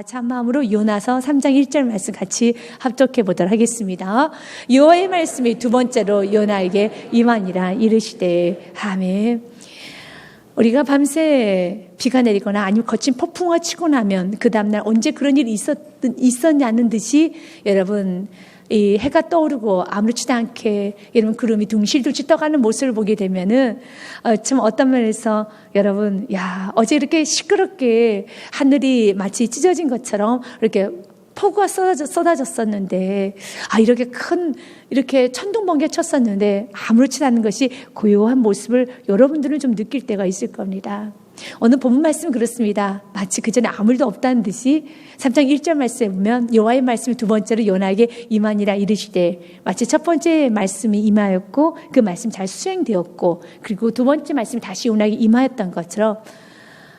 같이 한 마음으로 요나서 3장 1절 말씀 같이 합독해 보도록 하겠습니다. 여호와의 말씀이 두 번째로 요나에게 임하니라 이르시되. 아멘. 우리가 밤새 비가 내리거나 아니면 거친 폭풍우가 치고 나면 그 다음날 언제 그런 일이 있었냐는 듯이 여러분 이 해가 떠오르고 아무렇지도 않게 여러분 구름이 둥실둥실 떠가는 모습을 보게 되면은 참 어떤 면에서 여러분 어제 이렇게 시끄럽게 하늘이 마치 찢어진 것처럼 이렇게 폭우가 쏟아졌었는데 이렇게 천둥 번개 쳤었는데 아무렇지 않은 것이 고요한 모습을 여러분들은 좀 느낄 때가 있을 겁니다. 오늘 본문 말씀은 그렇습니다. 마치 그전에 아무 일도 없다는 듯이 3장 1절 말씀에 보면 여호와의 말씀이 두 번째로 요나에게 임하니라 이르시되, 마치 첫 번째 말씀이 임하였고 그 말씀 잘 수행되었고 그리고 두 번째 말씀이 다시 요나에게 임하였던 것처럼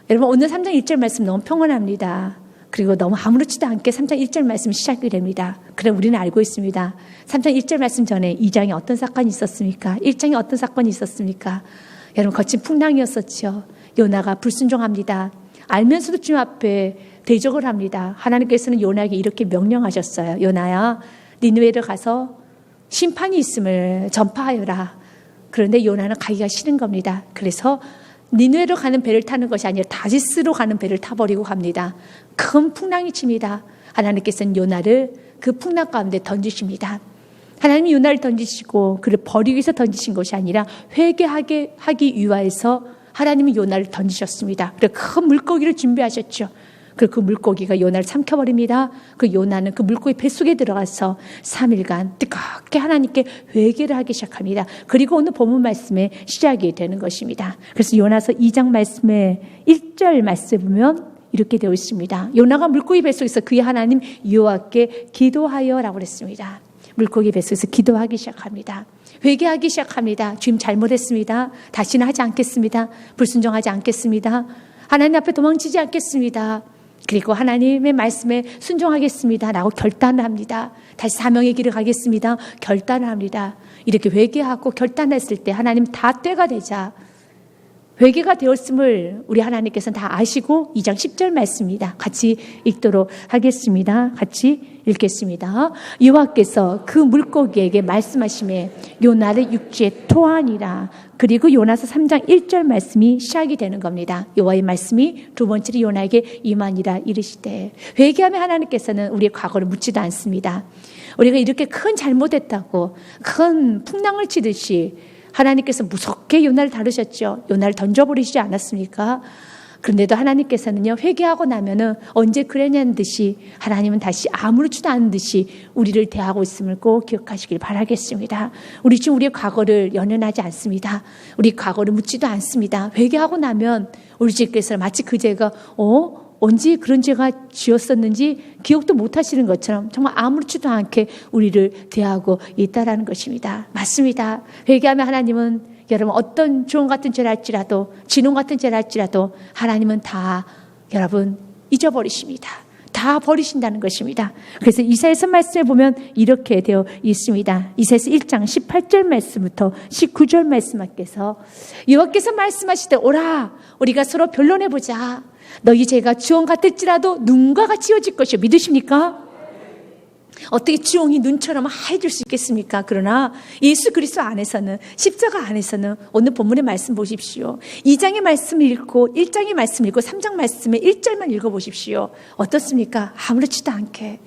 여러분 오늘 3장 1절 말씀 너무 평온합니다. 그리고 너무 아무렇지도 않게 3장 1절 말씀 시작이 됩니다. 그럼 우리는 알고 있습니다. 3장 1절 말씀 전에 2장에 어떤 사건이 있었습니까? 1장에 어떤 사건이 있었습니까? 여러분 거친 풍랑이었었죠. 요나가 불순종합니다. 알면서도 주님 앞에 대적을 합니다. 하나님께서는 요나에게 이렇게 명령하셨어요. 요나야, 니느웨를 가서 심판이 있음을 전파하여라. 그런데 요나는 가기가 싫은 겁니다. 그래서 니느웨로 가는 배를 타는 것이 아니라 다시스로 가는 배를 타버리고 갑니다. 큰 풍랑이 칩니다. 하나님께서는 요나를 그 풍랑 가운데 던지십니다. 하나님이 요나를 던지시고 그를 버리기 위해서 던지신 것이 아니라 회개하게 하기 위하여서 하나님이 요나를 던지셨습니다. 그래서 큰 물고기를 준비하셨죠. 그리고 그 물고기가 요나를 삼켜버립니다. 그 요나는 그 물고기 뱃속에 들어가서 3일간 뜨겁게 하나님께 회개를 하기 시작합니다. 그리고 오늘 본문 말씀의 시작이 되는 것입니다. 그래서 요나서 2장 말씀의 1절 말씀에 보면 이렇게 되어 있습니다. 요나가 물고기 뱃속에서 그의 하나님 여호와께 기도하여라고 그랬습니다. 물고기 뱃속에서 기도하기 시작합니다. 회개하기 시작합니다. 주님 잘못했습니다. 다시는 하지 않겠습니다. 불순종하지 않겠습니다. 하나님 앞에 도망치지 않겠습니다. 그리고 하나님의 말씀에 순종하겠습니다 라고 결단을 합니다. 다시 사명의 길을 가겠습니다. 결단을 합니다. 이렇게 회개하고 결단했을 때 하나님 다 때가 되자 회개가 되었음을 우리 하나님께서는 다 아시고 2장 10절 말씀입니다. 같이 읽도록 하겠습니다. 같이 읽겠습니다. 여호와께서 그 물고기에게 말씀하시매 요나를 육지에 토하니라. 그리고 요나서 3장 1절 말씀이 시작이 되는 겁니다. 여호와의 말씀이 두 번째로 요나에게 임하니라 이르시되. 회개하면 하나님께서는 우리의 과거를 묻지도 않습니다. 우리가 이렇게 큰 잘못했다고 큰 풍랑을 치듯이 하나님께서 무섭게 요나를 다루셨죠. 요나를 던져버리시지 않았습니까? 그런데도 하나님께서는요, 회개하고 나면은 언제 그랬냐는 듯이 하나님은 다시 아무렇지도 않은 듯이 우리를 대하고 있음을 꼭 기억하시길 바라겠습니다. 우리 지금 우리의 과거를 연연하지 않습니다. 우리 과거를 묻지도 않습니다. 회개하고 나면 우리 주께서 마치 그 죄가 언제 그런 죄가 지었었는지 기억도 못 하시는 것처럼 정말 아무렇지도 않게 우리를 대하고 있다라는 것입니다. 맞습니다. 회개하면 하나님은 여러분 어떤 주홍 같은 죄를 할지라도 진홍 같은 죄를 할지라도 하나님은 다 여러분 잊어버리십니다. 다 버리신다는 것입니다. 그래서 이사야서 말씀에 보면 이렇게 되어 있습니다. 이사야서 1장 18절 말씀부터 19절 말씀께서 여호와께서 말씀하시되 오라 우리가 서로 변론해보자. 너희 죄가 주홍 같을지라도 눈과 같이 지어질 것이요. 믿으십니까? 어떻게 주홍이 눈처럼 하얘질 수 있겠습니까? 그러나 예수 그리스도 안에서는 십자가 안에서는 오늘 본문의 말씀 보십시오. 2장의 말씀을 읽고 1장의 말씀 읽고 3장 말씀의 1절만 읽어보십시오. 어떻습니까? 아무렇지도 않게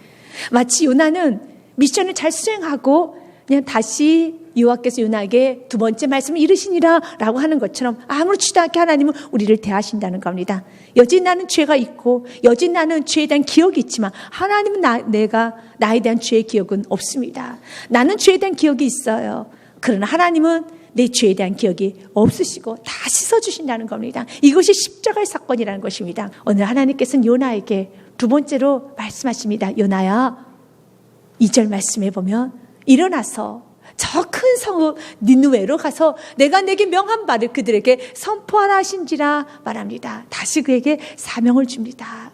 마치 요나는 미션을 잘 수행하고 그냥 다시 여호와께서 요나에게 두 번째 말씀을 이르시니라 라고 하는 것처럼 아무렇지도 않게 하나님은 우리를 대하신다는 겁니다. 여전히 나는 죄가 있고 여전히 나는 죄에 대한 기억이 있지만 하나님은 나에 대한 죄의 기억은 없습니다. 나는 죄에 대한 기억이 있어요. 그러나 하나님은 내 죄에 대한 기억이 없으시고 다 씻어주신다는 겁니다. 이것이 십자가의 사건이라는 것입니다. 오늘 하나님께서는 요나에게 두 번째로 말씀하십니다. 요나야 2절 말씀에 보면 일어나서 저 큰 성읍 니느웨로 가서 내가 내게 명한 바를 그들에게 선포하라 하신지라 말합니다. 다시 그에게 사명을 줍니다.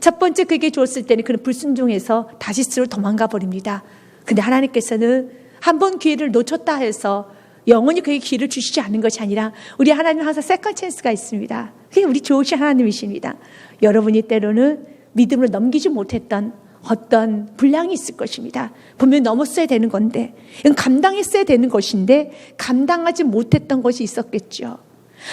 첫 번째 그에게 줬을 때는 그는 불순종해서 다시스로 도망가 버립니다. 근데 하나님께서는 한 번 기회를 놓쳤다 해서 영원히 그에게 기회를 주시지 않는 것이 아니라 우리 하나님은 항상 세컨 찬스가 있습니다. 그게 우리 좋으신 하나님이십니다. 여러분이 때로는 믿음을 넘기지 못했던 어떤 분량이 있을 것입니다. 분명히 넘었어야 되는 건데, 이건 감당했어야 되는 것인데 감당하지 못했던 것이 있었겠죠.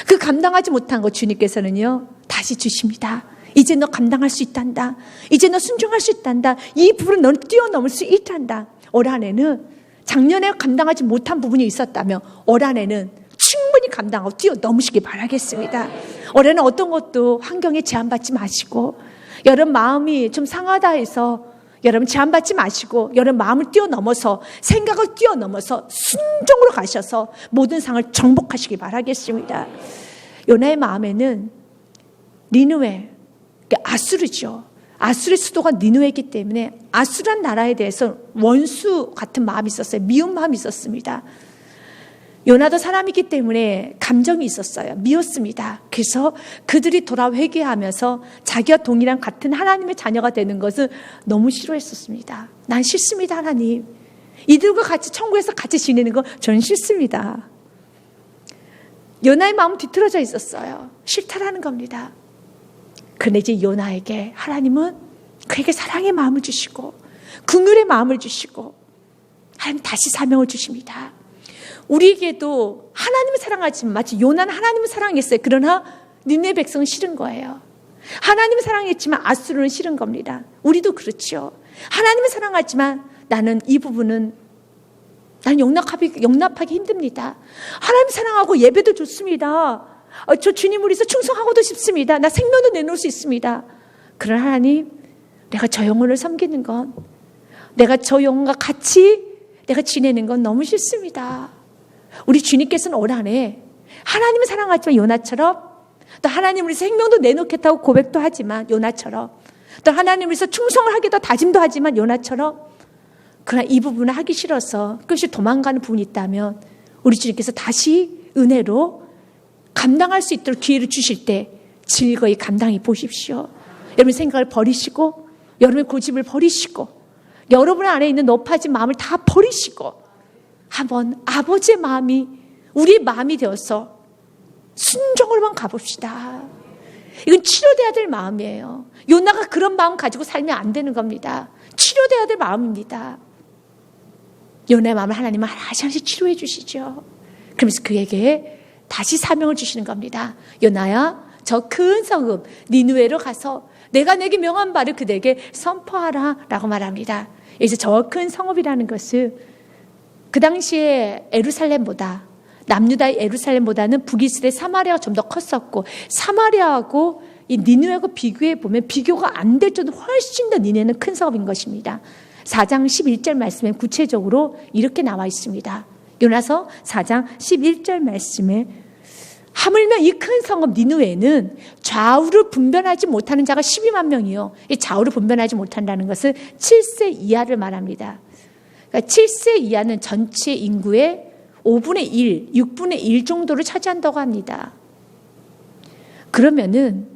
그 감당하지 못한 것 주님께서는요 다시 주십니다. 이제 너 감당할 수 있단다. 이제 너 순종할 수 있단다. 이 부분을 너는 뛰어넘을 수 있단다. 올 한해는 작년에 감당하지 못한 부분이 있었다면 올 한해는 충분히 감당하고 뛰어넘으시기 바라겠습니다. 올해는 어떤 것도 환경에 제한받지 마시고, 여러분 마음이 좀 상하다 해서 여러분 제한받지 마시고, 여러분 마음을 뛰어넘어서, 생각을 뛰어넘어서 순종으로 가셔서 모든 상을 정복하시기 바라겠습니다. 요나의 마음에는 니느웨, 아수르죠. 아수르의 수도가 니느웨이기 때문에 아수르란 나라에 대해서 원수 같은 마음이 있었어요. 미운 마음이 있었습니다. 요나도 사람이기 때문에 감정이 있었어요. 미웠습니다. 그래서 그들이 돌아 회개하면서 자기와 동일한 같은 하나님의 자녀가 되는 것을 너무 싫어했었습니다. 난 싫습니다, 하나님. 이들과 같이 천국에서 같이 지내는 거 저는 싫습니다. 요나의 마음은 뒤틀어져 있었어요. 싫다라는 겁니다. 그런데 이제 요나에게 하나님은 그에게 사랑의 마음을 주시고 긍휼의 마음을 주시고 하나님 다시 사명을 주십니다. 우리에게도 하나님을 사랑하지만 마치 요나는 하나님을 사랑했어요. 그러나 니느웨 백성은 싫은 거예요. 하나님을 사랑했지만 아수르는 싫은 겁니다. 우리도 그렇죠. 하나님을 사랑하지만 나는 이 부분은 나는 용납하기 힘듭니다. 하나님 사랑하고 예배도 좋습니다. 저 주님을 위해서 충성하고도 싶습니다. 나 생명도 내놓을 수 있습니다. 그러나 하나님, 내가 저 영혼을 섬기는 건, 내가 저 영혼과 같이 내가 지내는 건 너무 싫습니다. 우리 주님께서는 올 한해 하나님을 사랑하지만 요나처럼, 또 하나님을 위해서 생명도 내놓겠다고 고백도 하지만 요나처럼, 또 하나님을 위해서 충성을 하기도 다짐도 하지만 요나처럼, 그러나 이 부분을 하기 싫어서 그것이 도망가는 부분이 있다면 우리 주님께서 다시 은혜로 감당할 수 있도록 기회를 주실 때 즐거이 감당해 보십시오. 여러분 생각을 버리시고, 여러분의 고집을 버리시고, 여러분 안에 있는 높아진 마음을 다 버리시고 한번 아버지의 마음이 우리의 마음이 되어서 순종으로만 가봅시다. 이건 치료돼야 될 마음이에요. 요나가 그런 마음 가지고 살면 안 되는 겁니다. 치료돼야 될 마음입니다. 요나의 마음을 하나님은 하나씩 하나씩 치료해 주시죠. 그러면서 그에게 다시 사명을 주시는 겁니다. 요나야, 저 큰 성읍 니느웨로 가서 내가 내게 명한 바를 그들에게 선포하라 라고 말합니다. 여기서 저 큰 성읍이라는 것은 그 당시에 에루살렘보다, 남유다의 에루살렘보다는 북이스라엘 사마리아가 좀 더 컸었고, 사마리아하고 이 니느웨하고 비교해 보면 비교가 안 될 정도로 훨씬 더 니느웨는 큰 성읍인 것입니다. 4장 11절 말씀에 구체적으로 이렇게 나와 있습니다. 요나서 4장 11절 말씀에 하물며 이 큰 성읍 니느웨는 좌우를 분별하지 못하는 자가 12만 명이요. 이 좌우를 분별하지 못한다는 것은 7세 이하를 말합니다. 그러니까 7세 이하는 전체 인구의 5분의 1, 6분의 1 정도를 차지한다고 합니다. 그러면은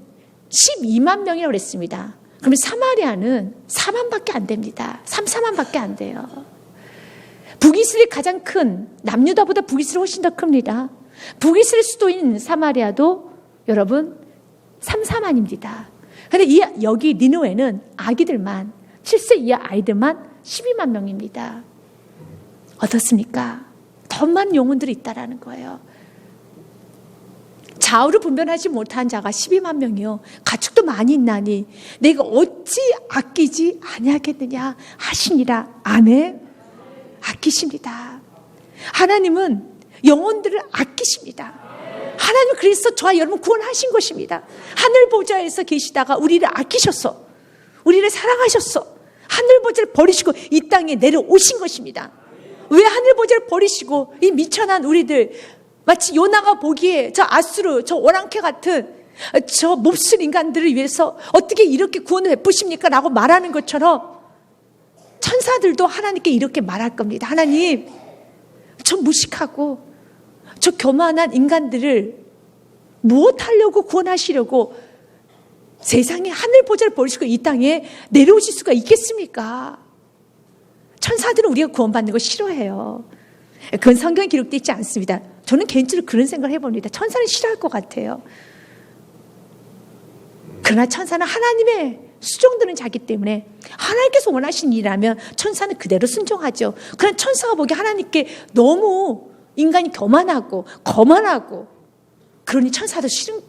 12만 명이라고 그랬습니다. 그러면 사마리아는 4만밖에 안 됩니다. 4만밖에 안 돼요. 북이스라엘이 가장 큰, 남유다보다 북이스라엘이 훨씬 더 큽니다. 북이스라엘 수도인 사마리아도 여러분 4만입니다. 그런데 여기 니느웨는 아기들만, 7세 이하 아이들만 12만 명입니다. 어떻습니까? 더 많은 영혼들이 있다라는 거예요. 좌우를 분별하지 못한 자가 12만 명이요. 가축도 많이 있나니 내가 어찌 아끼지 아니하겠느냐 하시니라. 아멘. 아끼십니다. 하나님은 영혼들을 아끼십니다. 하나님 그래서 저와 여러분 구원하신 것입니다. 하늘 보좌에서 계시다가 우리를 아끼셨어. 우리를 사랑하셨어. 하늘 보좌를 버리시고 이 땅에 내려오신 것입니다. 왜 하늘 보좌를 버리시고 이 미천한 우리들, 마치 요나가 보기에 저 아수르, 저 오랑캐 같은 저 몹쓸 인간들을 위해서 어떻게 이렇게 구원을 베푸십니까? 라고 말하는 것처럼 천사들도 하나님께 이렇게 말할 겁니다. 하나님, 저 무식하고 저 교만한 인간들을 무엇하려고 구원하시려고 세상에 하늘 보좌를 버리시고 이 땅에 내려오실 수가 있겠습니까? 천사들은 우리가 구원받는 거 싫어해요. 그건 성경에 기록되어 있지 않습니다. 저는 개인적으로 그런 생각을 해봅니다. 천사는 싫어할 것 같아요. 그러나 천사는 하나님의 수종드는 자기 때문에 하나님께서 원하시는 일이라면 천사는 그대로 순종하죠. 그런 천사가 보기에 하나님께 너무 인간이 교만하고 거만하고 그러니 천사도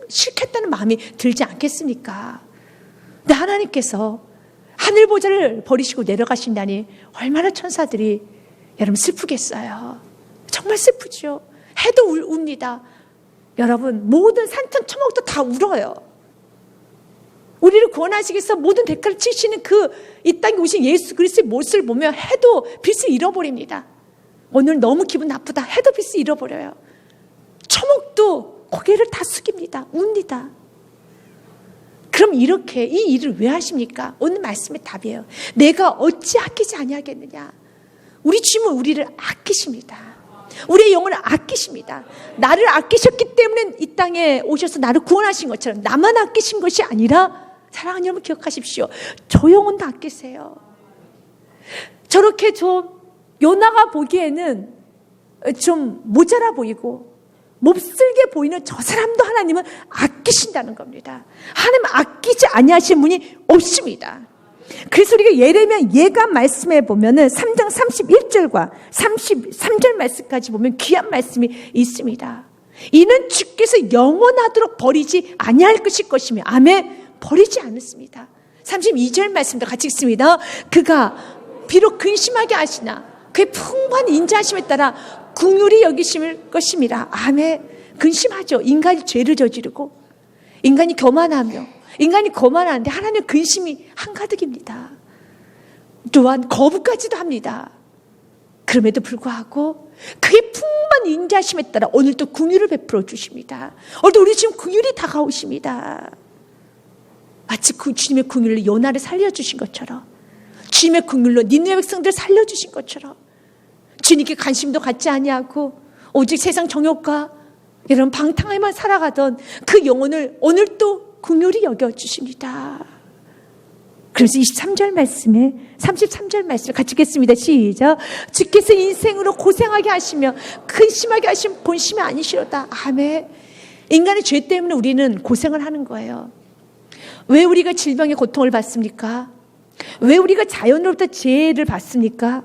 싫겠다는 마음이 들지 않겠습니까? 근데 하나님께서 하늘 보좌를 버리시고 내려가신다니 얼마나 천사들이 여러분 슬프겠어요. 정말 슬프죠. 해도 웁니다. 여러분 모든 산천 초목도 다 울어요. 우리를 구원하시기 위해서 모든 대가를 치시는 이 땅에 오신 예수 그리스도의 모습을 보면 해도 빛을 잃어버립니다. 오늘 너무 기분 나쁘다 해도 빛을 잃어버려요. 초목도 고개를 다 숙입니다. 웁니다. 그럼 이렇게 이 일을 왜 하십니까? 오늘 말씀의 답이에요. 내가 어찌 아끼지 아니하겠느냐. 우리 주님은 우리를 아끼십니다. 우리의 영혼을 아끼십니다. 나를 아끼셨기 때문에 이 땅에 오셔서 나를 구원하신 것처럼 나만 아끼신 것이 아니라 사랑하는 여러분 기억하십시오. 저 영혼도 아끼세요. 저렇게 요나가 보기에는 좀 모자라 보이고 몹쓸게 보이는 저 사람도 하나님은 아끼신다는 겁니다. 하나님 아끼지 아니하신 분이 없습니다. 그래서 우리가 예레미야 예가 말씀에 보면은 3장 31절과 33절 말씀까지 보면 귀한 말씀이 있습니다. 이는 주께서 영원하도록 버리지 아니할 것이며 아멘. 버리지 않았습니다. 32절 말씀도 같이 읽습니다. 그가 비록 근심하게 하시나 그의 풍부한 인자하심에 따라 긍휼히 여기심을 것입니다. 아멘. 근심하죠. 인간이 죄를 저지르고 인간이 교만하며 인간이 거만한데 하나님의 근심이 한가득입니다. 또한 거부까지도 합니다. 그럼에도 불구하고 그의 풍부한 인자심에 따라 오늘도 긍휼을 베풀어 주십니다. 오늘도 우리 지금 긍휼이 다가오십니다. 마치 그 주님의 긍휼로 요나를 살려주신 것처럼 주님의 긍휼로 니느웨 백성들을 살려주신 것처럼 주님께 관심도 갖지 아니하고 오직 세상 정욕과 이런 방탕에만 살아가던 그 영혼을 오늘 또 긍휼히 여겨주십니다. 그래서 23절 말씀에 33절 말씀을 같이 읽겠습니다. 시작. 주께서 인생으로 고생하게 하시며 근심하게 하신 본심이 아니시로다. 아멘. 인간의 죄 때문에 우리는 고생을 하는 거예요. 왜 우리가 질병의 고통을 받습니까? 왜 우리가 자연으로부터 재해를 받습니까?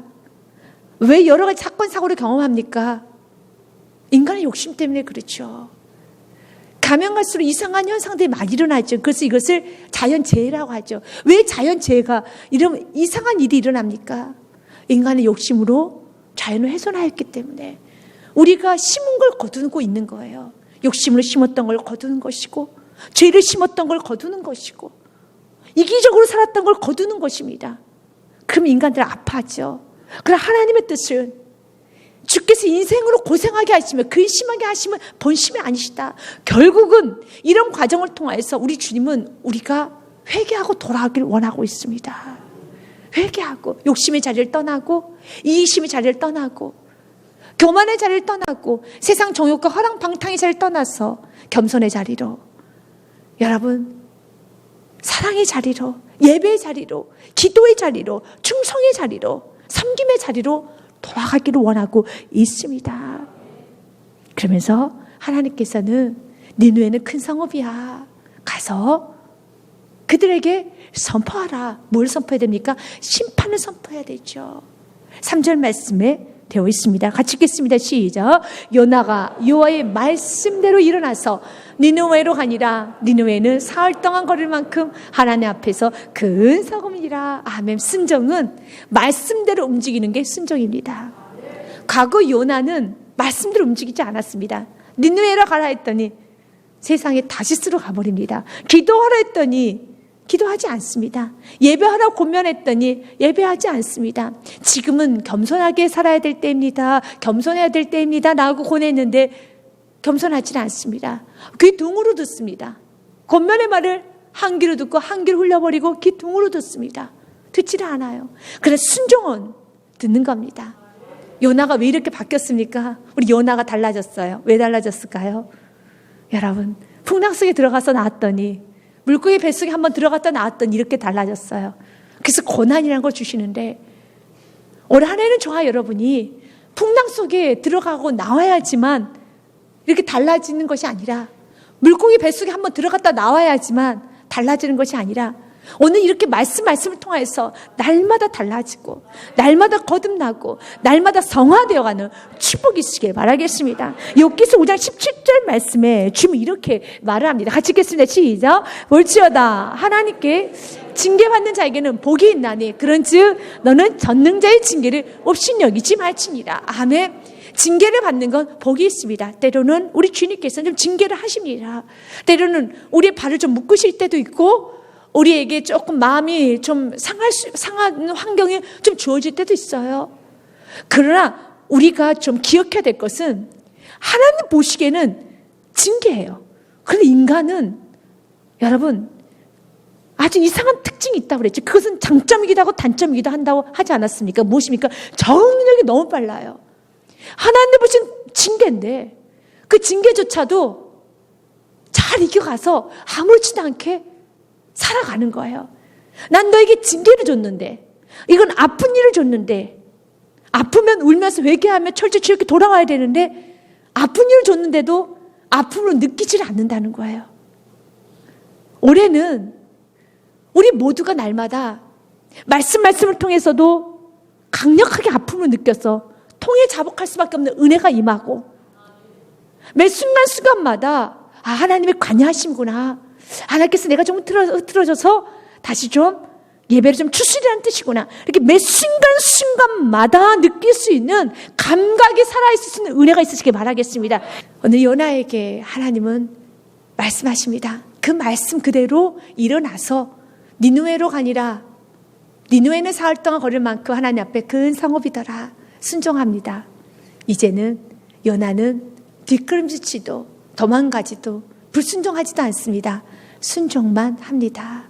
왜 여러 가지 사건 사고를 경험합니까? 인간의 욕심 때문에 그렇죠. 가면 갈수록 이상한 현상들이 많이 일어나죠. 그래서 이것을 자연재해라고 하죠. 왜 자연재해가 이런 이상한 일이 일어납니까? 인간의 욕심으로 자연을 훼손하였기 때문에 우리가 심은 걸 거두고 있는 거예요. 욕심으로 심었던 걸 거두는 것이고 죄를 심었던 걸 거두는 것이고 이기적으로 살았던 걸 거두는 것입니다. 그럼 인간들은 아파하죠. 그러나 하나님의 뜻은 주께서 인생으로 고생하게 하시며 근심하게 하시면 본심이 아니시다. 결국은 이런 과정을 통해서 우리 주님은 우리가 회개하고 돌아가기를 원하고 있습니다. 회개하고 욕심의 자리를 떠나고 이기심의 자리를 떠나고 교만의 자리를 떠나고 세상 정욕과 허랑방탕의 자리를 떠나서 겸손의 자리로 여러분 사랑의 자리로 예배의 자리로 기도의 자리로 충성의 자리로 섬김의 자리로 돌아가기를 원하고 있습니다. 그러면서 하나님께서는 니느웨는 큰 성읍이야. 가서 그들에게 선포하라. 뭘 선포해야 됩니까? 심판을 선포해야 되죠. 3절 말씀에 되어 있습니다. 같이 읽겠습니다. 시작. 요나가 여호와의 말씀대로 일어나서 니느웨로 가니라. 니느웨는 사흘 동안 걸을 만큼 하나님 앞에서 큰 성읍이라. 아멘. 순종은 말씀대로 움직이는 게 순종입니다. 과거 요나는 말씀대로 움직이지 않았습니다. 니느웨로 가라 했더니 세상에 다시스로 가버립니다. 기도하라 했더니 기도하지 않습니다. 예배하라고 권면했더니 예배하지 않습니다. 지금은 겸손하게 살아야 될 때입니다. 겸손해야 될 때입니다. 라고 권했는데 겸손하지는 않습니다. 귀 둥으로 듣습니다. 권면의 말을 한 귀로 듣고 한 귀로 흘려버리고 귀 둥으로 듣습니다. 듣지를 않아요. 그래서 순종은 듣는 겁니다. 요나가 왜 이렇게 바뀌었습니까? 우리 요나가 달라졌어요. 왜 달라졌을까요? 여러분, 풍랑 속에 들어가서 나왔더니 물고기 뱃속에 한번 들어갔다 나왔더니 이렇게 달라졌어요. 그래서 고난이라는 걸 주시는데 올 한 해는 좋아요. 여러분이 풍랑 속에 들어가고 나와야지만 이렇게 달라지는 것이 아니라 물고기 뱃속에 한번 들어갔다 나와야지만 달라지는 것이 아니라 오늘 이렇게 말씀을 통해서 날마다 달라지고 날마다 거듭나고 날마다 성화되어가는 축복이 있으길 바라겠습니다. 욥기서 5장 17절 말씀에 주님은 이렇게 말을 합니다. 같이 읽겠습니다. 시작. 볼지어다 하나님께 징계받는 자에게는 복이 있나니 그런즉 너는 전능자의 징계를 업신여기지 말지니라. 아멘. 징계를 받는 건 복이 있습니다. 때로는 우리 주님께서는 좀 징계를 하십니다. 때로는 우리의 발을 좀 묶으실 때도 있고 우리에게 조금 마음이 좀 상한 환경이 좀 주어질 때도 있어요. 그러나 우리가 좀 기억해야 될 것은 하나님 보시기에는 징계예요. 그런데 인간은 여러분 아주 이상한 특징이 있다고 그랬죠. 그것은 장점이기도 하고 단점이기도 한다고 하지 않았습니까? 무엇입니까? 적응 능력이 너무 빨라요. 하나님 보신 징계인데 그 징계조차도 잘 이겨가서 아무렇지도 않게 살아가는 거예요. 난 너에게 징계를 줬는데 이건 아픈 일을 줬는데 아프면 울면서 회개하며 철저히 돌아와야 되는데 아픈 일을 줬는데도 아픔으로 느끼지를 않는다는 거예요. 올해는 우리 모두가 날마다 말씀을 통해서도 강력하게 아픔을 느껴서 통해 자복할 수밖에 없는 은혜가 임하고 매 순간순간마다 하나님의 관여하심구나. 하나님께서 내가 좀 흐트러져서 다시 좀 예배를 좀 추스리라는 뜻이구나. 이렇게 매 순간순간마다 느낄 수 있는 감각이 살아있을 수 있는 은혜가 있으시길 바라겠습니다. 오늘 요나에게 하나님은 말씀하십니다. 그 말씀 그대로 일어나서 니느웨로 가니라. 니느웨는 사흘 동안 걸을 만큼 하나님 앞에 큰 성읍이더라. 순종합니다. 이제는 요나는 뒷걸음질치도 도망가지도 불순종하지도 않습니다. 순종만 합니다.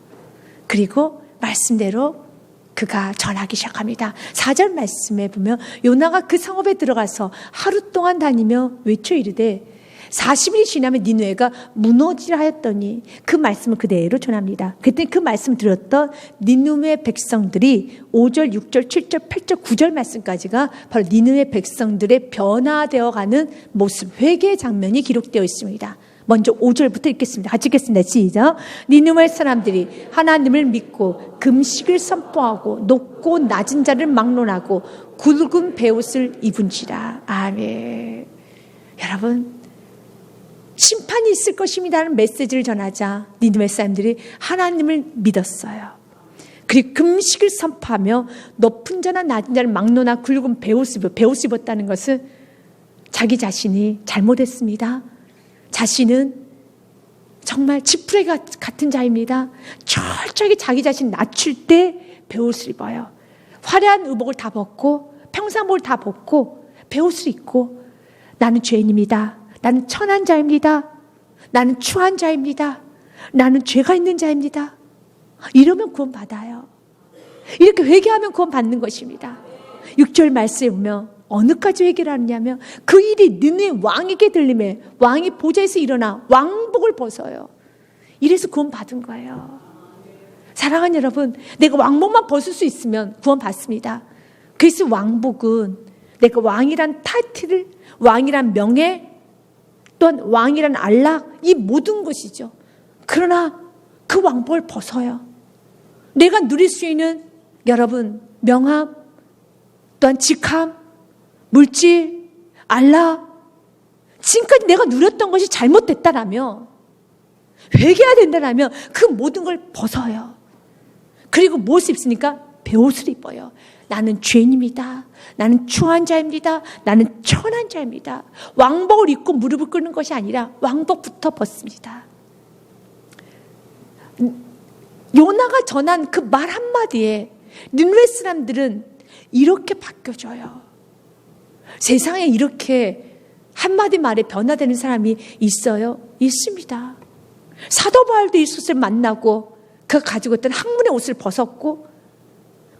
그리고 말씀대로 그가 전하기 시작합니다. 4절 말씀에 보면 요나가 그 성읍에 들어가서 하루 동안 다니며 외쳐 이르되 40일이 지나면 니느웨가 무너지라 하였더니 그 말씀을 그대로 전합니다. 그때 그 말씀을 들었던 니느웨 백성들이 5절, 6절, 7절, 8절, 9절 말씀까지가 바로 니느웨 백성들의 변화되어가는 모습, 회개의 장면이 기록되어 있습니다. 먼저 5절부터 읽겠습니다. 같이 읽겠습니다. 시작. 니느웨 사람들이 하나님을 믿고 금식을 선포하고 높고 낮은 자를 막론하고 굵은 베옷을 입은지라. 아멘. 여러분, 심판이 있을 것입니다라는 메시지를 전하자 니느웨 사람들이 하나님을 믿었어요. 그리고 금식을 선포하며 높은 자나 낮은 자를 막론하고 굵은 베옷을 입었다는 것은 자기 자신이 잘못했습니다. 자신은 정말 지푸라기 같은 자입니다. 철저하게 자기 자신 낮출 때 베옷을 입어요. 화려한 의복을 다 벗고 평상복을 다 벗고 베옷을 입고 나는 죄인입니다. 나는 천한 자입니다. 나는 추한 자입니다. 나는 죄가 있는 자입니다. 이러면 구원받아요. 이렇게 회개하면 구원받는 것입니다. 6절 말씀에 보면 어느까지 회개를 하느냐면 그 일이 느네 왕에게 들림에 왕이 보좌에서 일어나 왕복을 벗어요. 이래서 구원받은 거예요. 사랑하는 여러분, 내가 왕복만 벗을 수 있으면 구원받습니다. 그래서 왕복은 내가 왕이란 타이틀을, 왕이란 명예, 또한 왕이란 안락, 이 모든 것이죠. 그러나 그 왕복을 벗어요. 내가 누릴 수 있는 여러분 명함, 또한 직함, 물질, 안락, 지금까지 내가 누렸던 것이 잘못됐다라면, 회개해야 된다라면 그 모든 걸 벗어요. 그리고 무엇을 입습니까? 베옷을 입어요. 나는 죄인입니다. 나는 추한 자입니다. 나는 천한 자입니다. 왕복을 입고 무릎을 꿇는 것이 아니라 왕복부터 벗습니다. 요나가 전한 그 말 한마디에 니느웨 사람들은 이렇게 바뀌어져요. 세상에 이렇게 한마디 말에 변화되는 사람이 있어요? 있습니다. 사도 바울도 예수를 만나고 그가 가지고 있던 학문의 옷을 벗었고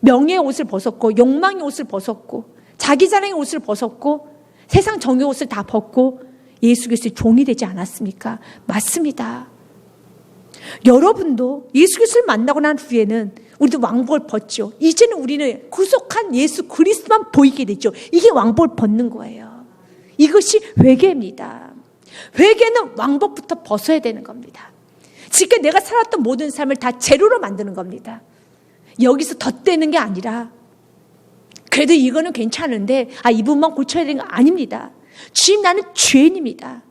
명예의 옷을 벗었고 욕망의 옷을 벗었고 자기 자랑의 옷을 벗었고 세상 정의 옷을 다 벗고 예수 그리스도의 종이 되지 않았습니까? 맞습니다. 여러분도 예수 그리스도를 만나고 난 후에는 우리도 왕복을 벗죠. 이제는 우리는 구속한 예수 그리스도만 보이게 되죠. 이게 왕복을 벗는 거예요. 이것이 회개입니다. 회개는 왕복부터 벗어야 되는 겁니다. 지금까지 내가 살았던 모든 삶을 다 제로로 만드는 겁니다. 여기서 덧대는 게 아니라 그래도 이거는 괜찮은데 이 부분만 고쳐야 되는 거 아닙니다. 주님, 나는 죄인입니다.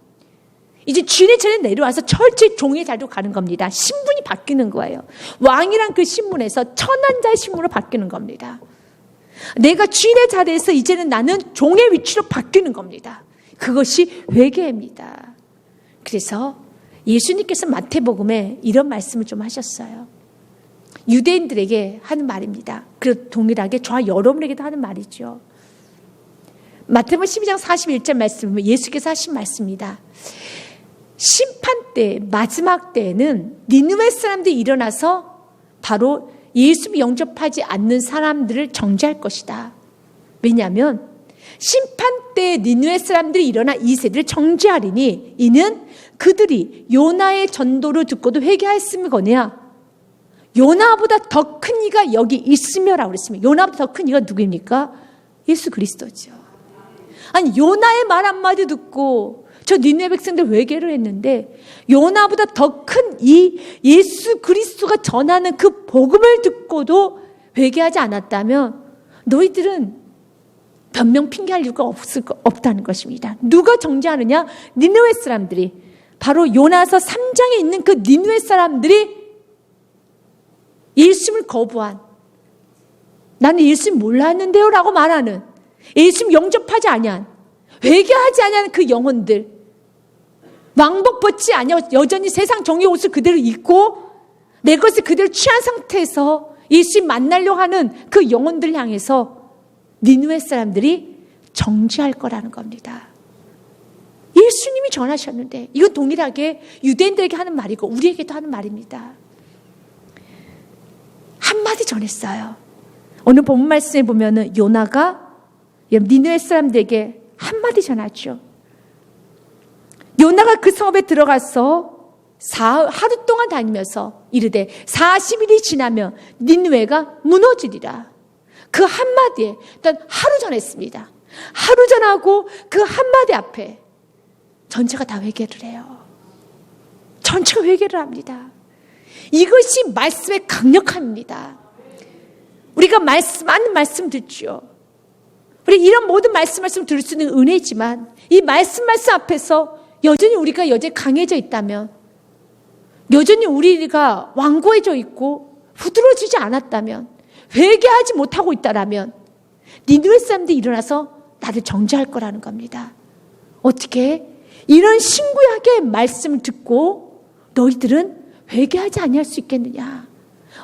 이제 주인의 자리에 내려와서 철저히 종의 자리로 가는 겁니다. 신분이 바뀌는 거예요. 왕이란 그 신분에서 천한 자의 신분으로 바뀌는 겁니다. 내가 주인의 자리에서 이제는 나는 종의 위치로 바뀌는 겁니다. 그것이 회개입니다. 그래서 예수님께서 마태복음에 이런 말씀을 좀 하셨어요. 유대인들에게 하는 말입니다. 그리고 동일하게 저와 여러분에게도 하는 말이죠. 마태복음 12장 41절 말씀은 예수께서 하신 말씀입니다. 심판 때, 마지막 때에는 니느웨 사람들이 일어나서 바로 예수를 영접하지 않는 사람들을 정죄할 것이다. 왜냐하면 심판 때 니느웨 사람들이 일어나 이 세대를 정죄하리니 이는 그들이 요나의 전도를 듣고도 회개하였음이거니와 요나보다 더 큰 이가 여기 있으며라고 그랬습니다. 요나보다 더 큰 이가 누구입니까? 예수 그리스도죠. 아니, 요나의 말 한마디 듣고 저 니느웨 백성들 회개를 했는데 요나보다 더 큰 이 예수 그리스도가 전하는 그 복음을 듣고도 회개하지 않았다면 너희들은 변명 핑계할 이유가 없다는 것입니다. 누가 정죄하느냐? 니느웨 사람들이, 바로 요나서 3장에 있는 그 니느웨 사람들이 예수님을 거부한, 나는 예수님 몰랐는데요 라고 말하는, 예수님 영접하지 아니한, 회개하지 아니한 그 영혼들, 왕복 벗지 아니하고 여전히 세상 정의 옷을 그대로 입고 내 것을 그대로 취한 상태에서 예수님 만나려고 하는 그 영혼들 향해서 니느웨 사람들이 정죄할 거라는 겁니다. 예수님이 전하셨는데 이건 동일하게 유대인들에게 하는 말이고 우리에게도 하는 말입니다. 한마디 전했어요. 오늘 본문 말씀에 보면은 요나가 니느웨 사람들에게 한마디 전하죠. 요나가 그 성읍에 들어가서 하루 동안 다니면서 이르되 40일이 지나면 니느웨가 무너지리라. 그 한마디에 일단 하루 전했습니다. 하루 전하고 그 한마디 앞에 전체가 다 회개를 해요. 전체가 회개를 합니다. 이것이 말씀의 강력함입니다. 우리가 많은 말씀 듣죠. 우리 이런 모든 말씀 들을 수 있는 은혜지만 이 말씀 앞에서 여전히 우리가 강해져 있다면, 여전히 우리가 완고해져 있고 부드러워지지 않았다면, 회개하지 못하고 있다라면 니느웨 사람들이 일어나서 나를 정죄할 거라는 겁니다. 어떻게? 이런 신구약의 말씀을 듣고 너희들은 회개하지 아니할 수 있겠느냐?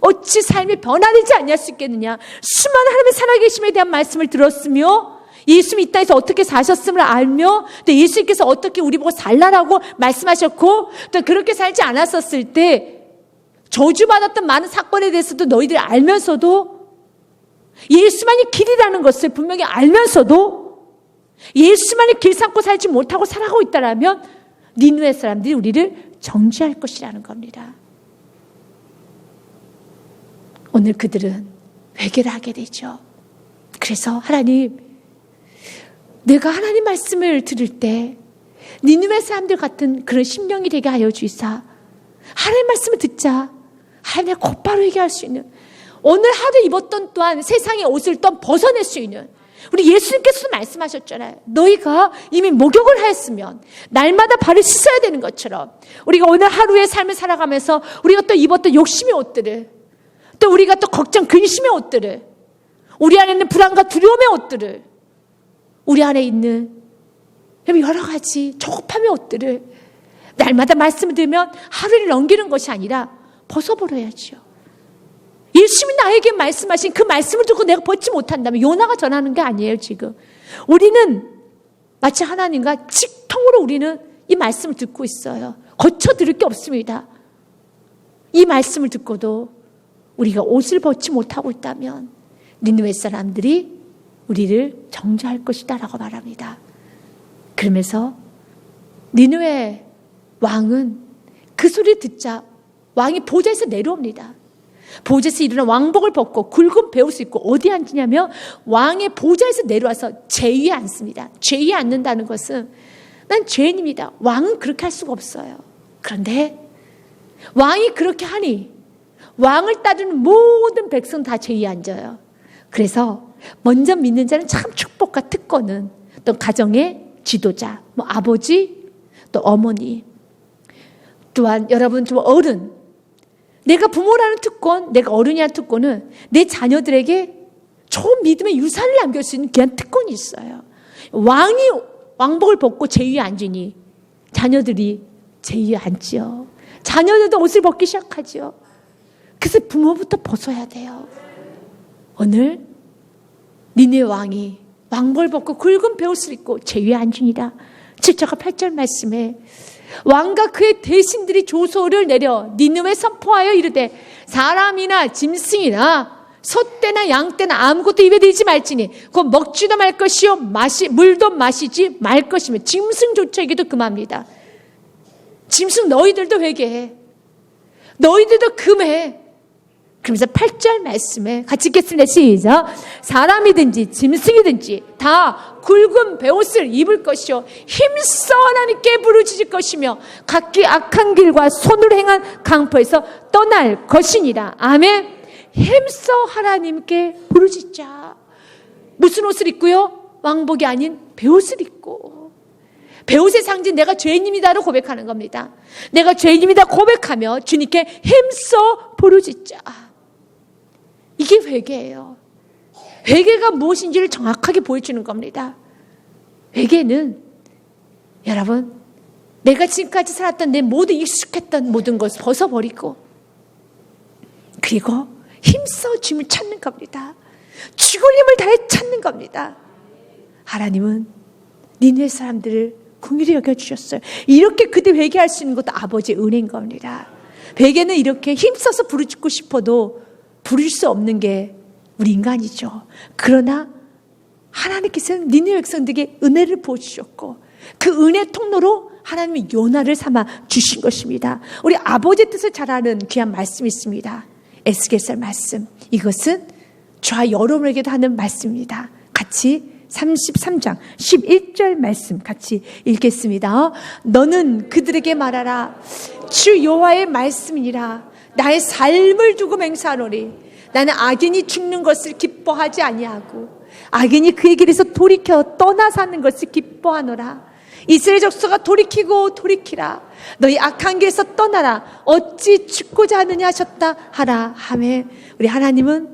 어찌 삶이 변화되지 아니할 수 있겠느냐? 수많은 하나님의 살아계심에 대한 말씀을 들었으며 예수님이 이 땅에서 어떻게 사셨음을 알며 또 예수님께서 어떻게 우리 보고 살라라고 말씀하셨고 또 그렇게 살지 않았었을 때 저주받았던 많은 사건에 대해서도 너희들이 알면서도 예수만이 길이라는 것을 분명히 알면서도 예수만이 길 삼고 살지 못하고 살아가고 있다라면 니느웨 사람들이 우리를 정죄할 것이라는 겁니다. 오늘 그들은 회개를 하게 되죠. 그래서 하나님, 내가 하나님 말씀을 들을 때 니느웨 사람들 같은 그런 심령이 되게 하여 주시사 하나님 말씀을 듣자 하나님 곧바로 회개할 수 있는, 오늘 하루 입었던 또한 세상의 옷을 또 벗어낼 수 있는, 우리 예수님께서도 말씀하셨잖아요. 너희가 이미 목욕을 하였으면 날마다 발을 씻어야 되는 것처럼 우리가 오늘 하루의 삶을 살아가면서 우리가 또 입었던 욕심의 옷들을, 또 우리가 또 걱정 근심의 옷들을, 우리 안에 있는 불안과 두려움의 옷들을, 우리 안에 있는 여러 가지 조급함의 옷들을 날마다 말씀을 들으면 하루를 넘기는 것이 아니라 벗어버려야죠. 예수님이 나에게 말씀하신 그 말씀을 듣고 내가 벗지 못한다면 요나가 전하는 게 아니에요. 지금 우리는 마치 하나님과 직통으로 우리는 이 말씀을 듣고 있어요. 거쳐 들을 게 없습니다. 이 말씀을 듣고도 우리가 옷을 벗지 못하고 있다면 니느웨 사람들이 우리를 정죄할 것이다 라고 말합니다. 그러면서 니느웨 왕은 그 소리를 듣자 왕이 보좌에서 내려옵니다. 보좌에서 일어나 왕복을 벗고 굵은 베옷을 입고 어디에 앉으냐면 왕의 보좌에서 내려와서 제위에 앉습니다. 제위에 앉는다는 것은 난 죄인입니다. 왕은 그렇게 할 수가 없어요. 그런데 왕이 그렇게 하니 왕을 따르는 모든 백성 다 제위에 앉아요. 그래서 먼저 믿는 자는 참 축복과 특권은 또 가정의 지도자, 뭐 아버지, 또 어머니, 또한 여러분 좀 어른, 내가 부모라는 특권, 내가 어른이라는 특권은 내 자녀들에게 좋은 믿음의 유산을 남길 수 있는 귀한 특권이 있어요. 왕이 왕복을 벗고 제위에 앉으니 자녀들이 제위에 앉지요. 자녀들도 옷을 벗기 시작하지요. 그래서 부모부터 벗어야 돼요. 오늘 니네 왕이 왕복을 벗고 굵은 베옷을 입고 제위에 앉으니라. 7절과 8절 말씀에 왕과 그의 대신들이 조소를 내려 니느웨에 선포하여 이르되 사람이나 짐승이나 소떼나 양떼나 아무것도 입에 들이지 말지니 곧 먹지도 말 것이요 물도 마시지 말 것이며 짐승조차에게도 금합니다. 짐승 너희들도 회개해. 너희들도 금해. 그러면서 8절 말씀에 같이 읽겠습니다. 시작. 사람이든지 짐승이든지 다 굵은 베옷을 입을 것이요 힘써 하나님께 부르짖을 것이며 각기 악한 길과 손으로 행한 강포에서 떠날 것이니라. 아멘. 힘써 하나님께 부르짖자. 무슨 옷을 입고요? 왕복이 아닌 베옷을 입고. 베옷의 상징 내가 죄인입니다로 고백하는 겁니다. 내가 죄인입니다 고백하며 주님께 힘써 부르짖자. 이게 회개예요. 회개가 무엇인지를 정확하게 보여주는 겁니다. 회개는 여러분 내가 지금까지 살았던 내 모든 익숙했던 모든 것을 벗어버리고 그리고 힘써 주님을 찾는 겁니다. 죽을 힘을 다해 찾는 겁니다. 하나님은 니느웨 사람들을 긍휼히 여겨주셨어요. 이렇게 그들 회개할 수 있는 것도 아버지의 은혜인 겁니다. 회개는 이렇게 힘써서 부르짖고 싶어도 부를 수 없는 게 우리 인간이죠. 그러나 하나님께서는 니느웨 백성들에게 은혜를 부어주셨고 그 은혜 통로로 하나님이 요나를 삼아 주신 것입니다. 우리 아버지의 뜻을 잘 아는 귀한 말씀이 있습니다. 에스겔서 말씀. 이것은 저와 여러분에게도 하는 말씀입니다. 같이 33장 11절 말씀 같이 읽겠습니다. 너는 그들에게 말하라. 주 여호와의 말씀이니라. 나의 삶을 두고 맹세하노니 나는 악인이 죽는 것을 기뻐하지 아니하고 악인이 그의 길에서 돌이켜 떠나 사는 것을 기뻐하노라. 이스라엘 족속아 돌이키고 돌이키라. 너희 악한 길에서 떠나라. 어찌 죽고자 하느냐 하셨다 하라 하매 우리 하나님은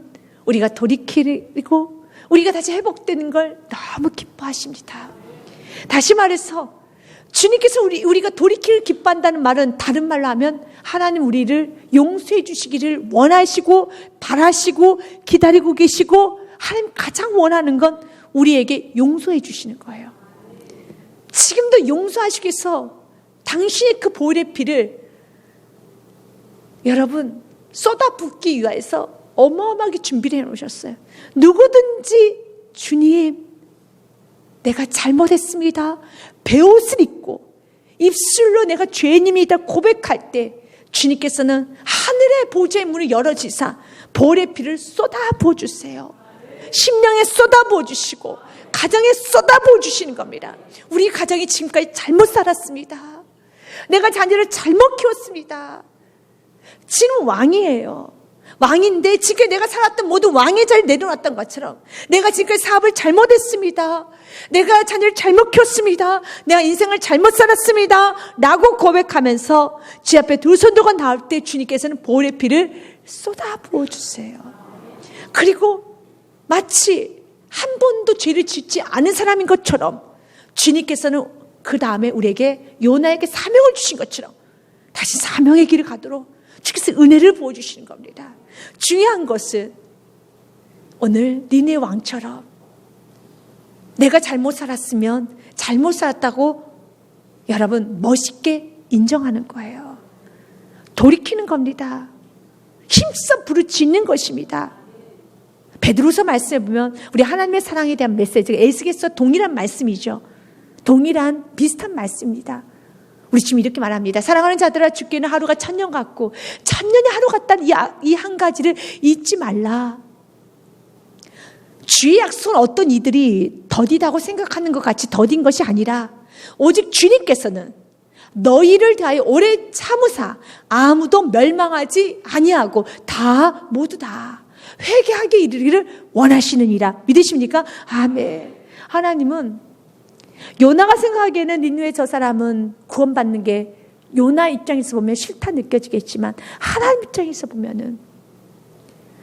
우리가 돌이키고 우리가 다시 회복되는 걸 너무 기뻐하십니다. 다시 말해서 주님께서 우리가 돌이키를 기뻐한다는 말은 다른 말로 하면 하나님 우리를 용서해 주시기를 원하시고 바라시고 기다리고 계시고 하나님 가장 원하는 건 우리에게 용서해 주시는 거예요. 지금도 용서하시기 위해서 당신의 그 보혈의 피를 여러분 쏟아붓기 위해서 어마어마하게 준비를 해놓으셨어요. 누구든지 주님 내가 잘못했습니다. 베옷을 입고 입술로 내가 죄인입니다 고백할 때 주님께서는 하늘의 보좌의 문을 열어지사 보혈의 피를 쏟아부어 주세요. 심령에 쏟아부어 주시고 가정에 쏟아부어 주시는 겁니다. 우리 가정이 지금까지 잘못 살았습니다. 내가 자녀를 잘못 키웠습니다. 지금 왕이에요. 왕인데 지금 내가 살았던 모든 왕의 자리를 내려놨던 것처럼 내가 지금까지 사업을 잘못했습니다. 내가 자녀를 잘못 키웠습니다. 내가 인생을 잘못 살았습니다. 라고 고백하면서 주 앞에 두 손 들고 나올 때 주님께서는 보혈의 피를 쏟아부어 주세요. 그리고 마치 한 번도 죄를 짓지 않은 사람인 것처럼 주님께서는 그 다음에 우리에게 요나에게 사명을 주신 것처럼 다시 사명의 길을 가도록 주께서 은혜를 부어주시는 겁니다. 중요한 것은 오늘 니네 왕처럼 내가 잘못 살았으면 잘못 살았다고 여러분 멋있게 인정하는 거예요. 돌이키는 겁니다. 힘써 부르짖는 것입니다. 베드로서 말씀에 보면 우리 하나님의 사랑에 대한 메시지가 에스겔서 동일한 말씀이죠. 동일한 비슷한 말씀입니다. 우리 지금 이렇게 말합니다. 사랑하는 자들아 죽기는 하루가 1000년 같고 1000년이 하루 같다는 이 한 가지를 잊지 말라. 주의 약속은 어떤 이들이 더디다고 생각하는 것 같이 더딘 것이 아니라 오직 주님께서는 너희를 대하여 오래 참으사 아무도 멸망하지 아니하고 다 모두 다 회개하게 이르기를 원하시느니라. 믿으십니까? 아멘. 하나님은 요나가 생각하기에는 니느웨 저 사람은 구원받는 게 요나 입장에서 보면 싫다 느껴지겠지만 하나님 입장에서 보면은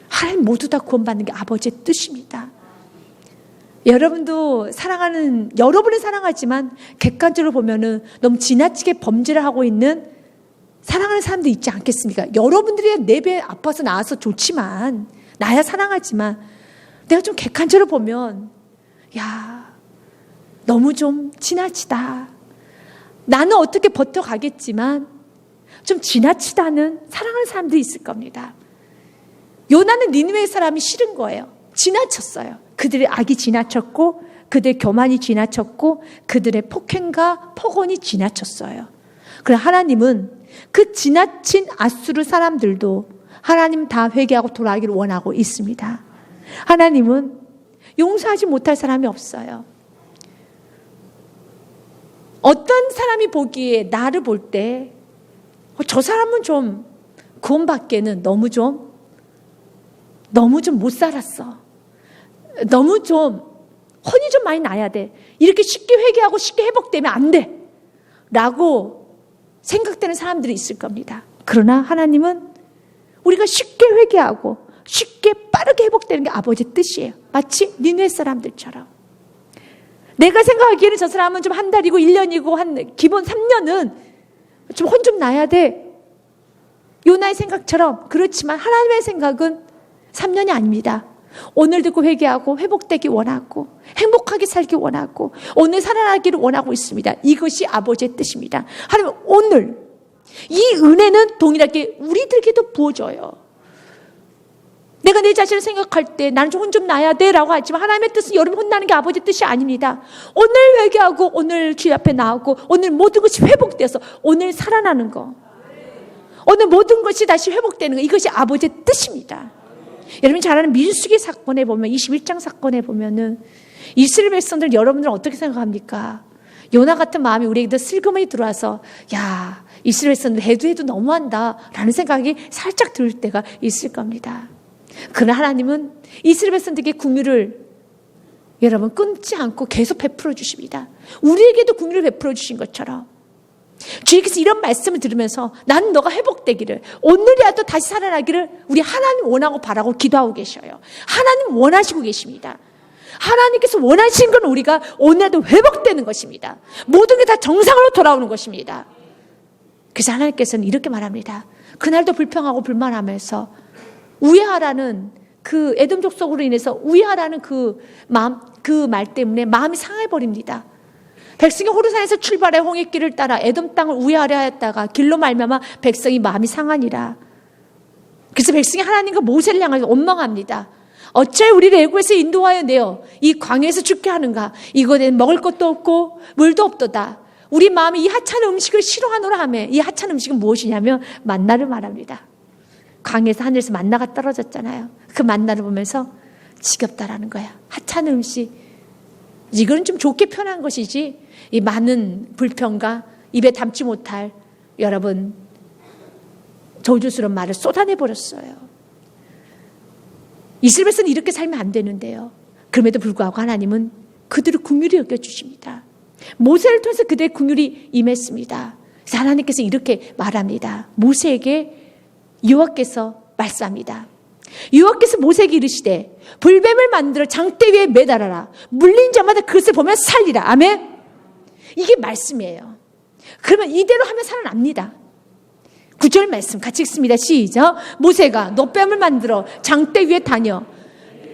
하나님 모두 다 구원받는 게 아버지의 뜻입니다. 여러분도 여러분을 사랑하지만 객관적으로 보면은 너무 지나치게 범죄를 하고 있는 사랑하는 사람도 있지 않겠습니까? 여러분들이 내 배 아파서 나와서 좋지만, 나야 사랑하지만, 내가 좀 객관적으로 보면, 야, 너무 좀 지나치다. 나는 어떻게 버텨가겠지만, 좀 지나치다는 사랑하는 사람도 있을 겁니다. 요나는 니느웨 사람이 싫은 거예요. 지나쳤어요. 그들의 악이 지나쳤고 그들의 교만이 지나쳤고 그들의 폭행과 폭언이 지나쳤어요. 그러나 하나님은 그 지나친 아수르 사람들도 하나님 다 회개하고 돌아가기를 원하고 있습니다. 하나님은 용서하지 못할 사람이 없어요. 어떤 사람이 보기에 나를 볼 때 저 사람은 좀 구원받기에는 너무 좀 못 살았어. 너무 좀 혼이 좀 많이 나야 돼. 이렇게 쉽게 회개하고 쉽게 회복되면 안 돼. 라고 생각되는 사람들이 있을 겁니다. 그러나 하나님은 우리가 쉽게 회개하고 쉽게 빠르게 회복되는 게 아버지의 뜻이에요. 마치 니느웨 사람들처럼. 내가 생각하기에는 저 사람은 좀 한 달이고 1년이고 한 기본 3년은 좀 혼 좀 나야 돼. 요나의 생각처럼. 그렇지만 하나님의 생각은 3년이 아닙니다. 오늘 듣고 회개하고 회복되기 원하고 행복하게 살기 원하고 오늘 살아나기를 원하고 있습니다. 이것이 아버지의 뜻입니다. 하나님 오늘 이 은혜는 동일하게 우리들에게도 부어져요. 내가 내 자신을 생각할 때 나는 좀 혼 좀 나야 돼 라고 하지만 하나님의 뜻은 여러분 혼나는 게 아버지의 뜻이 아닙니다. 오늘 회개하고 오늘 주의 앞에 나오고 오늘 모든 것이 회복돼서 오늘 살아나는 거, 오늘 모든 것이 다시 회복되는 거, 이것이 아버지의 뜻입니다. 여러분이 잘 아는 민수기 사건에 보면 21장 사건에 보면은 이스라엘 백성들 여러분들은 어떻게 생각합니까? 요나 같은 마음이 우리에게도 슬그머니 들어와서 야 이스라엘 백성들 해도 너무한다 라는 생각이 살짝 들 때가 있을 겁니다. 그러나 하나님은 이스라엘 백성들에게 긍휼을 여러분 끊지 않고 계속 베풀어 주십니다. 우리에게도 긍휼을 베풀어 주신 것처럼 주님께서 이런 말씀을 들으면서 나는 너가 회복되기를 오늘이라도 다시 살아나기를 우리 하나님 원하고 바라고 기도하고 계셔요. 하나님 원하시고 계십니다. 하나님께서 원하시는 건 우리가 오늘도 회복되는 것입니다. 모든 게 다 정상으로 돌아오는 것입니다. 그래서 하나님께서는 이렇게 말합니다. 그날도 불평하고 불만하면서 우회하라는 그 에돔 족속으로 인해서 우회하라는 그 말 때문에 마음이 상해버립니다. 백성이 호르산에서 출발해 홍해길을 따라 에돔 땅을 우회하려 하였다가 길로 말미암아 백성이 마음이 상하니라. 그래서 백성이 하나님과 모세를 향하여 원망합니다. 어찌하여 우리를 애굽에서 인도하여 내어 이 광야에서 죽게 하는가? 이곳에 먹을 것도 없고 물도 없도다. 우리 마음이 이 하찮은 음식을 싫어하노라 하며 이 하찮은 음식은 무엇이냐면 만나를 말합니다. 광야에서 하늘에서 만나가 떨어졌잖아요. 그 만나를 보면서 지겹다라는 거야. 하찮은 음식. 이거는 좀 좋게 표현한 것이지 이 많은 불평과 입에 담지 못할 여러분 저주스러운 말을 쏟아내버렸어요. 이스라엘 백성은 이렇게 살면 안 되는데요. 그럼에도 불구하고 하나님은 그들을 긍휼히 여겨주십니다. 모세를 통해서 그들의 긍휼이 임했습니다. 그래서 하나님께서 이렇게 말합니다. 모세에게 여호와께서 말씀합니다. 여호와께서 모세에게 이르시되 불뱀을 만들어 장대 위에 매달아라. 물린 자마다 그것을 보면 살리라. 아멘. 이게 말씀이에요. 그러면 이대로 하면 살아납니다. 9절 말씀 같이 읽습니다. 시작. 모세가 놋뱀을 만들어 장대 위에 다녀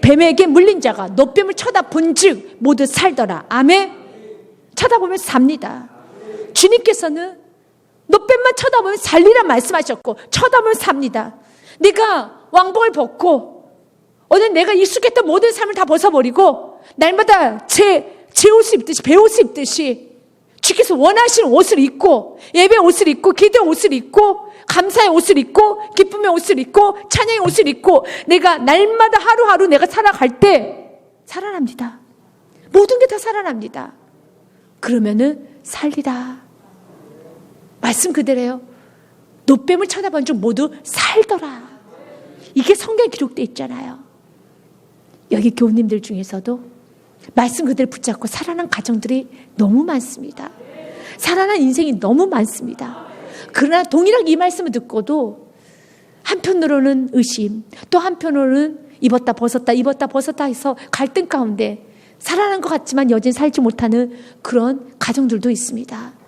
뱀에게 물린 자가 놋뱀을 쳐다본 즉 모두 살더라. 아멘. 쳐다보면 삽니다. 주님께서는 놋뱀만 쳐다보면 살리라 말씀하셨고 쳐다보면 삽니다. 내가 왕복을 벗고 오늘 내가 익숙했던 모든 삶을 다 벗어버리고 날마다 제 옷을 입듯이 배옷을 입듯이 주께서 원하시는 옷을 입고 예배 옷을 입고 기도의 옷을 입고 감사의 옷을 입고 기쁨의 옷을 입고 찬양의 옷을 입고 내가 날마다 하루하루 내가 살아갈 때 살아납니다. 모든 게 다 살아납니다. 그러면은 살리라. 말씀 그대로요. 노뱀을 쳐다본 중 모두 살더라. 이게 성경에 기록되어 있잖아요. 여기 교우님들 중에서도 말씀 그대로 붙잡고 살아난 가정들이 너무 많습니다. 살아난 인생이 너무 많습니다. 그러나 동일하게 이 말씀을 듣고도 한편으로는 의심, 또 한편으로는 입었다 벗었다 해서 갈등 가운데 살아난 것 같지만 여전히 살지 못하는 그런 가정들도 있습니다.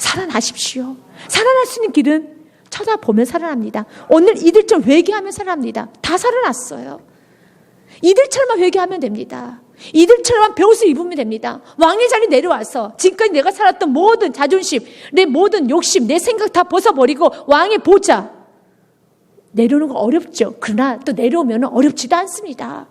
살아나십시오. 살아날 수 있는 길은 쳐다보면 살아납니다. 오늘 이들처럼 회개하면 살아납니다. 다 살아났어요. 이들처럼만 회개하면 됩니다. 이들처럼 배옷을 입으면 됩니다. 왕의 자리 내려와서 지금까지 내가 살았던 모든 자존심, 내 모든 욕심, 내 생각 다 벗어버리고 왕의 보좌 내려오는 거 어렵죠. 그러나 또 내려오면 어렵지도 않습니다.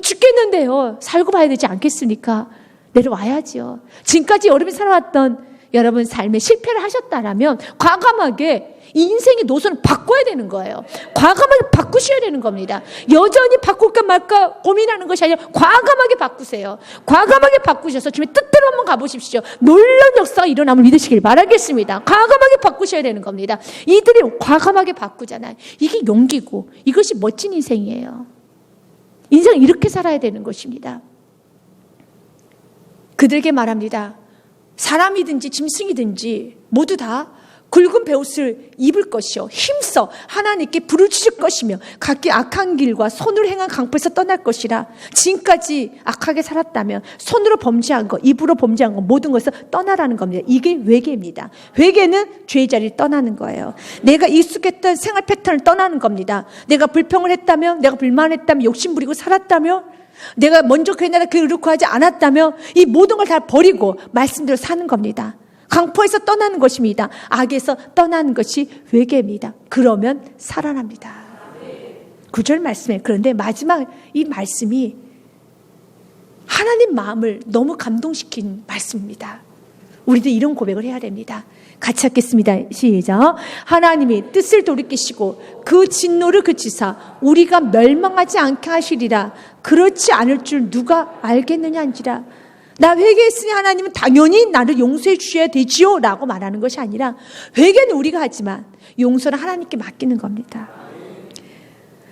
죽겠는데요. 살고 봐야 되지 않겠습니까? 내려와야죠. 지금까지 여러분이 살아왔던 여러분 삶에 실패를 하셨다라면 과감하게 인생의 노선을 바꿔야 되는 거예요. 과감하게 바꾸셔야 되는 겁니다. 여전히 바꿀까 말까 고민하는 것이 아니라 과감하게 바꾸세요. 과감하게 바꾸셔서 주님의 뜻대로 한번 가보십시오. 놀라운 역사가 일어남을 믿으시길 바라겠습니다. 과감하게 바꾸셔야 되는 겁니다. 이들이 과감하게 바꾸잖아요. 이게 용기고 이것이 멋진 인생이에요. 인생은 이렇게 살아야 되는 것입니다. 그들에게 말합니다. 사람이든지 짐승이든지 모두 다 굵은 베옷을 입을 것이요 힘써 하나님께 부르짖을 것이며 각기 악한 길과 손으로 행한 강포에서 떠날 것이라. 지금까지 악하게 살았다면 손으로 범죄한 것, 입으로 범죄한 것 모든 것을 떠나라는 겁니다. 이게 회개입니다. 회개는 죄의 자리를 떠나는 거예요. 내가 익숙했던 생활 패턴을 떠나는 겁니다. 내가 불평을 했다면, 내가 불만했다면, 욕심 부리고 살았다면, 내가 먼저 그랬나 그렇고 하지 않았다면 이 모든 걸 다 버리고 말씀대로 사는 겁니다. 강포에서 떠나는 것입니다. 악에서 떠나는 것이 회개입니다. 그러면 살아납니다. 9절 말씀에 그런데 마지막 이 말씀이 하나님 마음을 너무 감동시킨 말씀입니다. 우리도 이런 고백을 해야 됩니다. 같이 하겠습니다. 시작. 하나님이 뜻을 돌이키시고 그 진노를 그치사 우리가 멸망하지 않게 하시리라. 그렇지 않을 줄 누가 알겠느냐 한지라. 나 회개했으니 하나님은 당연히 나를 용서해 주셔야 되지요 라고 말하는 것이 아니라 회개는 우리가 하지만 용서는 하나님께 맡기는 겁니다.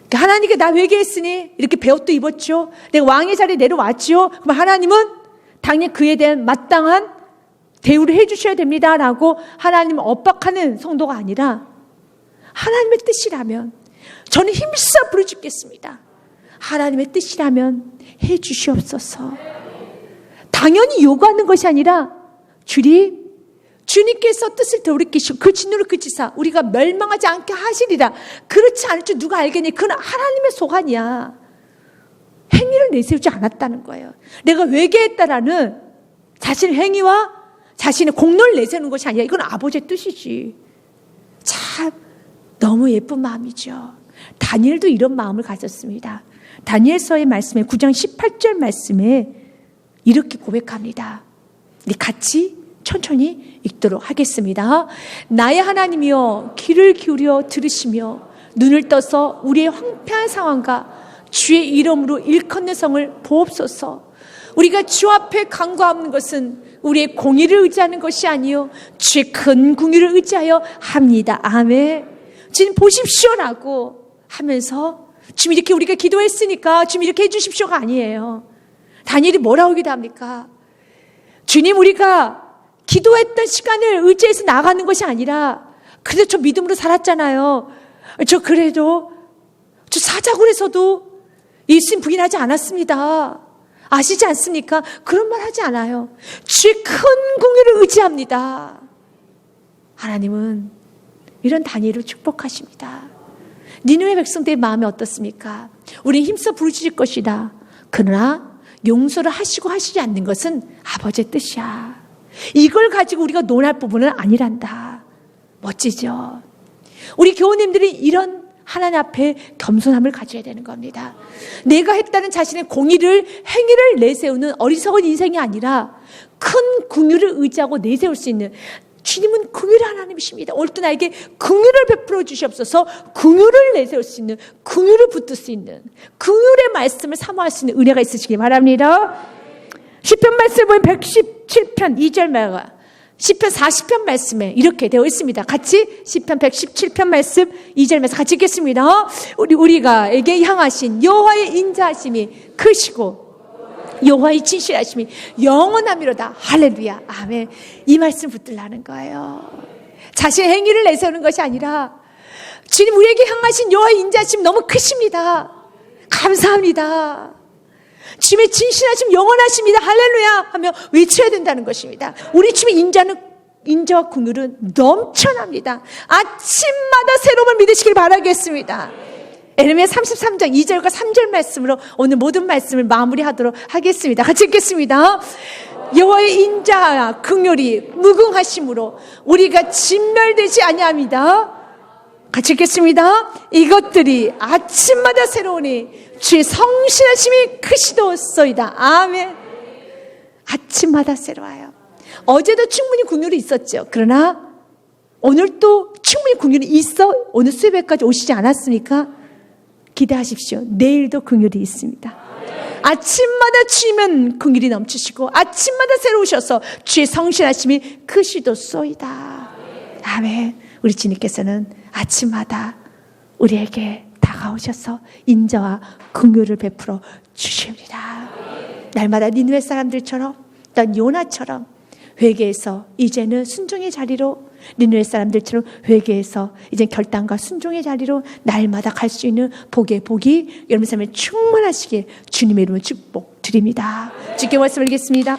그러니까 하나님께 나 회개했으니 이렇게 베옷도 입었죠. 내가 왕의 자리에 내려왔지요. 그럼 하나님은 당연히 그에 대한 마땅한 대우를 해 주셔야 됩니다 라고 하나님을 엇박하는 성도가 아니라 하나님의 뜻이라면 저는 힘써 부르짖겠습니다. 하나님의 뜻이라면 해 주시옵소서. 당연히 요구하는 것이 아니라 주님께서 뜻을 돌이키시고 그 진노를 그치사 우리가 멸망하지 않게 하시리라. 그렇지 않을 줄 누가 알겠니? 그건 하나님의 소관이야. 행위를 내세우지 않았다는 거예요. 내가 회개했다라는 자신의 행위와 자신의 공로를 내세우는 것이 아니라 이건 아버지의 뜻이지. 참 너무 예쁜 마음이죠. 다니엘도 이런 마음을 가졌습니다. 다니엘서의 말씀에 9장 18절 말씀에 이렇게 고백합니다. 우리 같이 천천히 읽도록 하겠습니다. 나의 하나님이여 귀를 기울여 들으시며 눈을 떠서 우리의 황폐한 상황과 주의 이름으로 일컫는 성을 보옵소서. 우리가 주 앞에 간구하는 것은 우리의 공의를 의지하는 것이 아니요 주의 큰 공의를 의지하여 합니다. 아멘. 주님 보십시오라고 하면서 주님 이렇게 우리가 기도했으니까 주님 이렇게 해주십시오가 아니에요. 다니엘이 뭐라고 기도합니까? 주님 우리가 기도했던 시간을 의지해서 나가는 것이 아니라 그래도 저 믿음으로 살았잖아요. 저 그래도 저 사자굴에서도 예수님 부인하지 않았습니다. 아시지 않습니까? 그런 말 하지 않아요. 주의 큰 공의를 의지합니다. 하나님은 이런 다니엘을 축복하십니다. 니느웨 백성들의 마음이 어떻습니까? 우리는 힘써 부르짖을 것이다. 그러나 용서를 하시고 하시지 않는 것은 아버지의 뜻이야. 이걸 가지고 우리가 논할 부분은 아니란다. 멋지죠? 우리 교우님들이 이런 하나님 앞에 겸손함을 가져야 되는 겁니다. 내가 했다는 자신의 공의를 행위를 내세우는 어리석은 인생이 아니라 큰 긍휼을 의지하고 내세울 수 있는 주님은 긍휼의 하나님이십니다. 오늘도 나에게 긍휼을 베풀어 주시옵소서. 긍휼을 내세울 수 있는, 긍휼을 붙들 수 있는, 긍휼의 말씀을 사모할 수 있는 은혜가 있으시기 바랍니다. 시편 말씀을 보면 117편 2절 말과 시편 40편 말씀에 이렇게 되어 있습니다. 같이 시편 117편 말씀 2절 말씀 같이 읽겠습니다. 우리가에게 향하신 여호와의 인자하심이 크시고 여호와의 진실하심이 영원하미로다. 할렐루야. 아멘. 이 말씀 붙들라는 거예요. 자신의 행위를 내세우는 것이 아니라 주님 우리에게 향하신 여호와의 인자하심 너무 크십니다. 감사합니다. 주님의 진실하심 영원하십니다. 할렐루야 하며 외쳐야 된다는 것입니다. 우리 주님의 인자와 긍휼은 넘쳐납니다. 아침마다 새로움을 믿으시길 바라겠습니다. 에레미야 33장 2절과 3절 말씀으로 오늘 모든 말씀을 마무리하도록 하겠습니다. 같이 읽겠습니다. 여호와의 인자와 긍휼이 무궁하심으로 우리가 진멸되지 아니합니다. 같이 읽겠습니다. 이것들이 아침마다 새로우니 주의 성실하심이 크시도소이다. 아멘. 아침마다 새로워요. 어제도 충분히 긍휼이 있었죠. 그러나 오늘 또 충분히 긍휼이 있어. 오늘 수요일까지 오시지 않았습니까? 기대하십시오. 내일도 긍휼이 있습니다. 아침마다 주면 긍휼이 넘치시고 아침마다 새로우셔서 주의 성실하심이 크시도소이다. 아멘. 우리 주님께서는 아침마다 우리에게 다가오셔서 인자와 긍휼을 베풀어 주십니다. 날마다 니느웨 사람들처럼 또 요나처럼 회개해서 이제는 순종의 자리로, 니느웨 사람들처럼 회개해서 이제 결단과 순종의 자리로 날마다 갈 수 있는 복의 복이 여러분 삶에 충만하시길 주님의 이름으로 축복드립니다. 주께 말씀 드리겠습니다.